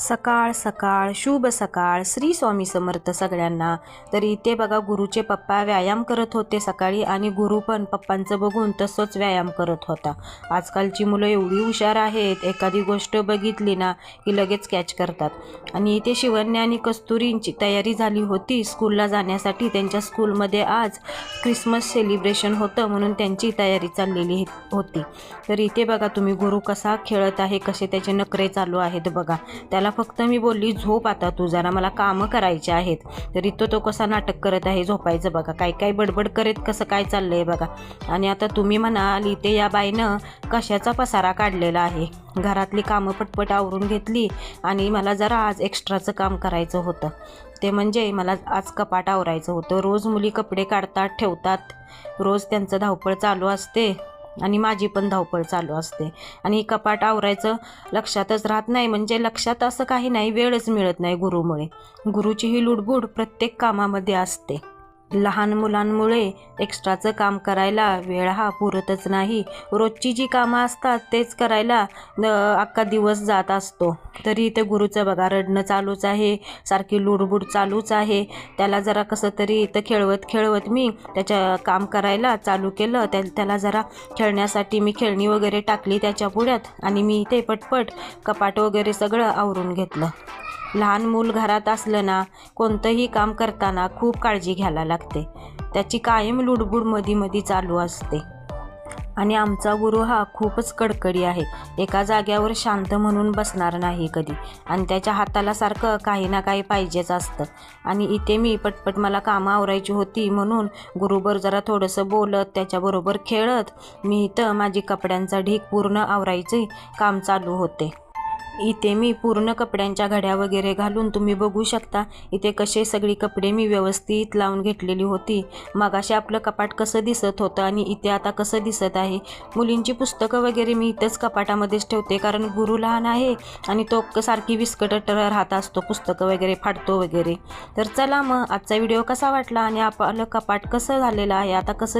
सकाळ सकाळ शुभ सकाळ श्री स्वामी समर्थ सगळ्यांना। तर इथे बघा गुरुचे पप्पा व्यायाम करत होते सकाळी आणि गुरु पण पप्पांचं बघून तसंच व्यायाम करत होता। आजकालची मुलं एवढी हुशार आहेत, एखादी गोष्ट बघितली ना की लगेच कॅच करतात। आणि इथे शिवन्या आणि कस्तुरींची तयारी झाली होती स्कूलला जाण्यासाठी। त्यांच्या स्कूलमध्ये आज क्रिसमस सेलिब्रेशन होतं म्हणून त्यांची तयारी चाललेली होती। तर इथे बघा तुम्ही गुरु कसा खेळत आहे, कसे त्याचे नखरे चालू आहेत बघा। त्याला फक्त मी बोलली झोप आता तू, जरा मला कामं करायचे आहेत। तरी तो कसा नाटक करत आहे झोपायचं बघा, काय काय बडबड करत कसं काय चाललंय बघा। आणि आता तुम्ही म्हणाल इथे या बाईनं कशाचा पसारा काढलेला आहे। घरातली कामं पटपट आवरून घेतली आणि मला जरा आज एक्स्ट्राचं काम करायचं होतं। ते म्हणजे मला आज कपाट आवरायचं होतं। रोज मुली कपडे काढतात ठेवतात, रोज त्यांचं धावपळ चालू असते आणि माझी पण धावपळ चालू असते। आणि कपाट आवरायचं लक्षातच राहत नाही, म्हणजे लक्षात असं काही नाही, वेळच मिळत नाही गुरुमुळे। गुरुची ही लुडबुड प्रत्येक कामामध्ये असते। लहान मुलांमुळे एक्स्ट्राचं काम करायला वेळ हा पुरतच नाही। रोजची जी कामं असतात तेच करायला अख्खा दिवस जात असतो। तरी इथे गुरुचं बघा रडणं चालूच आहे, सारखी लुडबुड चालूच आहे। त्याला जरा कसं तरी इथं खेळवत मी त्याच्या काम करायला चालू केलं। त्याला जरा खेळण्यासाठी मी खेळणी वगैरे टाकली त्याच्या पुढ्यात आणि मी इथे पटपट कपाट वगैरे सगळं आवरून घेतलं। लहान मूल घरात असलं ना कोणतंही काम करताना खूप काळजी घ्यायला लागते, त्याची कायम लुडबुड मधी चालू असते। आणि आमचा गुरु हा खूपच कडकडी आहे, एका जाग्यावर शांत म्हणून बसणार नाही कधी। आणि त्याच्या हाताला सारखं काही ना काही पाहिजेच असतं। आणि इथे मी पटपट मला कामं आवरायची होती म्हणून गुरुबर जरा थोडंसं बोलत त्याच्याबरोबर खेळत मी इथं माझी कपड्यांचा ढीग पूर्ण आवरायचे काम चालू होते। इथे मी पूर्ण कपड्यांच्या घड्या वगैरे घालून तुम्ही बघू शकता इथे कसे सगळी कपडे मी व्यवस्थित लावून घेतलेली होती। मगाशी आपलं कपाट कसं दिसत होतं आणि इथे आता कसं दिसत आहे। मुलींची पुस्तकं वगैरे मी इथंच कपाटामध्येच ठेवते, कारण गुरु लहान आहे आणि तो सारखी विस्कटत राहत असतो, पुस्तकं वगैरे फाडतो वगैरे। तर चला मग आजचा व्हिडिओ कसा वाटला आणि आपलं कपाट कसं झालेलं आहे, आता कसं